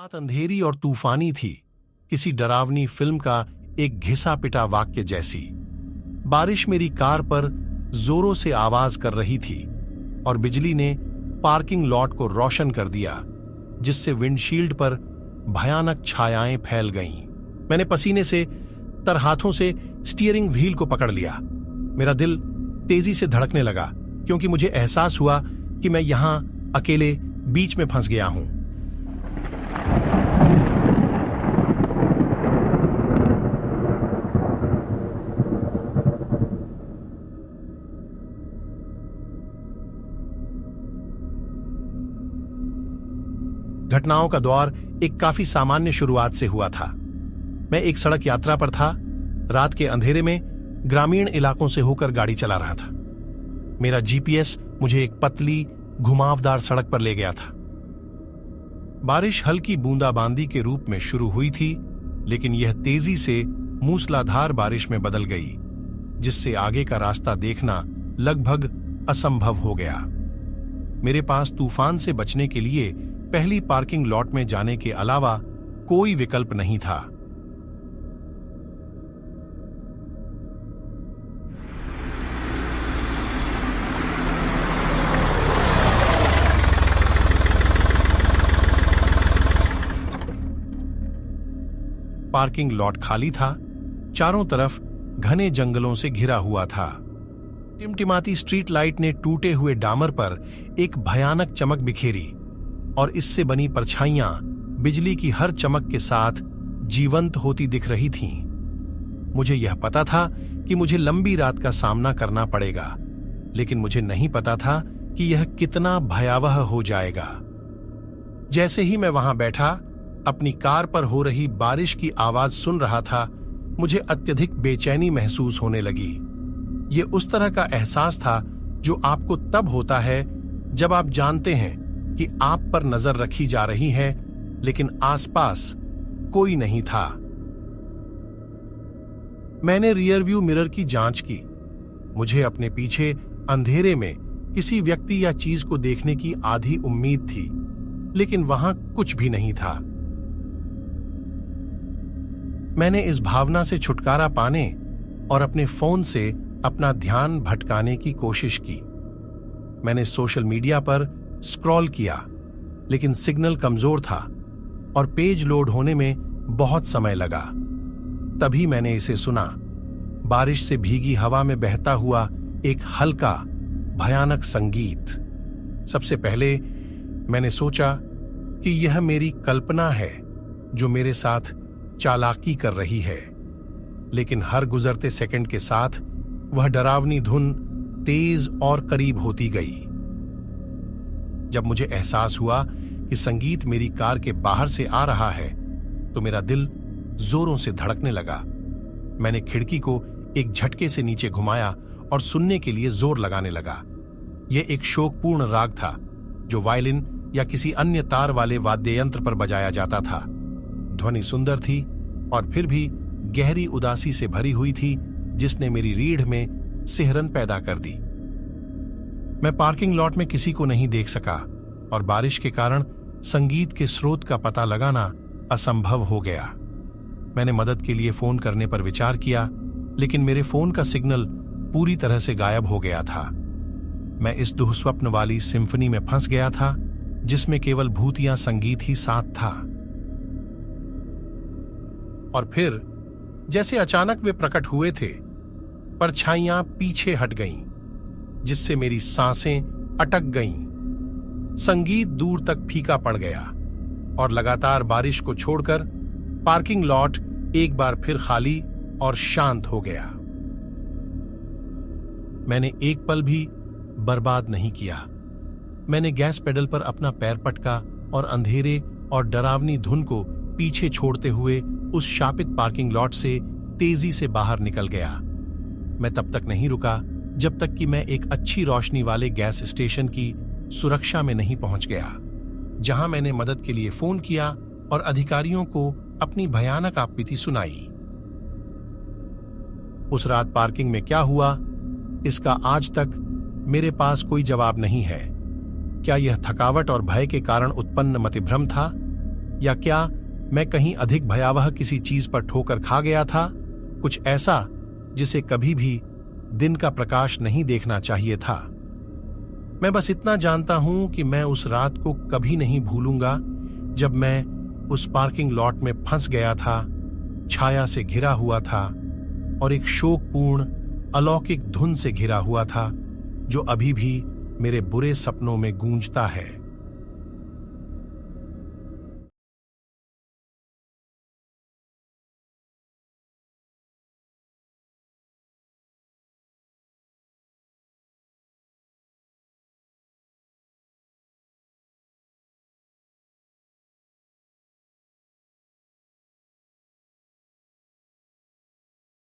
रात अंधेरी और तूफानी थी, किसी डरावनी फिल्म का एक घिसा पिटा वाक्य जैसी। बारिश मेरी कार पर जोरों से आवाज कर रही थी और बिजली ने पार्किंग लॉट को रोशन कर दिया, जिससे विंडशील्ड पर भयानक छायाएं फैल गईं। मैंने पसीने से तर हाथों से स्टीयरिंग व्हील को पकड़ लिया। मेरा दिल तेजी से धड़कने लगा क्योंकि मुझे एहसास हुआ कि मैं यहां अकेले बीच में फंस गया हूं। घटनाओं का दौर एक काफी सामान्य शुरुआत से हुआ था। मैं एक सड़क यात्रा पर था। रात के अंधेरे में ग्रामीण इलाकों से होकर गाड़ी चला रहा था। मेरा जीपीएस मुझे एक पतली घुमावदार सड़क पर ले गया था। बारिश हल्की बूंदाबांदी के रूप में शुरू हुई थी, लेकिन यह तेजी से मूसलाधार बारिश में बदल गई, जिससे आगे का रास्ता देखना लगभग असंभव हो गया। मेरे पास तूफान से बचने के लिए पहली पार्किंग लॉट में जाने के अलावा कोई विकल्प नहीं था। पार्किंग लॉट खाली था, चारों तरफ घने जंगलों से घिरा हुआ था। टिमटिमाती स्ट्रीट लाइट ने टूटे हुए डामर पर एक भयानक चमक बिखेरी और इससे बनी परछाइयां बिजली की हर चमक के साथ जीवंत होती दिख रही थीं। मुझे यह पता था कि मुझे लंबी रात का सामना करना पड़ेगा, लेकिन मुझे नहीं पता था कि यह कितना भयावह हो जाएगा। जैसे ही मैं वहां बैठा, अपनी कार पर हो रही बारिश की आवाज सुन रहा था, मुझे अत्यधिक बेचैनी महसूस होने लगी। यह उस तरह का एहसास था जो आपको तब होता है जब आप जानते हैं कि आप पर नजर रखी जा रही है, लेकिन आसपास कोई नहीं था। मैंने रियर व्यू मिरर की जांच की। मुझे अपने पीछे अंधेरे में किसी व्यक्ति या चीज को देखने की आधी उम्मीद थी, लेकिन वहां कुछ भी नहीं था। मैंने इस भावना से छुटकारा पाने और अपने फोन से अपना ध्यान भटकाने की कोशिश की। मैंने सोशल मीडिया पर स्क्रॉल किया, लेकिन सिग्नल कमजोर था और पेज लोड होने में बहुत समय लगा। तभी मैंने इसे सुना, बारिश से भीगी हवा में बहता हुआ एक हल्का भयानक संगीत। सबसे पहले मैंने सोचा कि यह मेरी कल्पना है जो मेरे साथ चालाकी कर रही है, लेकिन हर गुजरते सेकंड के साथ वह डरावनी धुन तेज और करीब होती गई। जब मुझे एहसास हुआ कि संगीत मेरी कार के बाहर से आ रहा है, तो मेरा दिल जोरों से धड़कने लगा। मैंने खिड़की को एक झटके से नीचे घुमाया और सुनने के लिए जोर लगाने लगा। यह एक शोकपूर्ण राग था जो वायलिन या किसी अन्य तार वाले वाद्य यंत्र पर बजाया जाता था। ध्वनि सुंदर थी और फिर भी गहरी उदासी से भरी हुई थी, जिसने मेरी रीढ़ में सिहरन पैदा कर दी। मैं पार्किंग लॉट में किसी को नहीं देख सका और बारिश के कारण संगीत के स्रोत का पता लगाना असंभव हो गया। मैंने मदद के लिए फोन करने पर विचार किया, लेकिन मेरे फोन का सिग्नल पूरी तरह से गायब हो गया था। मैं इस दुःस्वप्न वाली सिम्फनी में फंस गया था, जिसमें केवल भूतिया संगीत ही साथ था। और फिर जैसे अचानक वे प्रकट हुए थे, परछाइयां पीछे हट गईं, जिससे मेरी सांसें अटक गईं। संगीत दूर तक फीका पड़ गया और लगातार बारिश को छोड़कर पार्किंग लॉट एक बार फिर खाली और शांत हो गया। मैंने एक पल भी बर्बाद नहीं किया। मैंने गैस पेडल पर अपना पैर पटका और अंधेरे और डरावनी धुन को पीछे छोड़ते हुए उस शापित पार्किंग लॉट से तेजी से बाहर निकल गया। मैं तब तक नहीं रुका जब तक कि मैं एक अच्छी रोशनी वाले गैस स्टेशन की सुरक्षा में नहीं पहुंच गया, जहां मैंने मदद के लिए फोन किया और अधिकारियों को अपनी भयानक आपबीती सुनाई। उस रात पार्किंग में क्या हुआ, इसका आज तक मेरे पास कोई जवाब नहीं है। क्या यह थकावट और भय के कारण उत्पन्न मतिभ्रम था, या क्या मैं कहीं अधिक भयावह किसी चीज पर ठोकर खा गया था, कुछ ऐसा जिसे कभी भी दिन का प्रकाश नहीं देखना चाहिए था। मैं बस इतना जानता हूं कि मैं उस रात को कभी नहीं भूलूंगा जब मैं उस पार्किंग लॉट में फंस गया था, छाया से घिरा हुआ था और एक शोकपूर्ण अलौकिक धुन से घिरा हुआ था जो अभी भी मेरे बुरे सपनों में गूंजता है।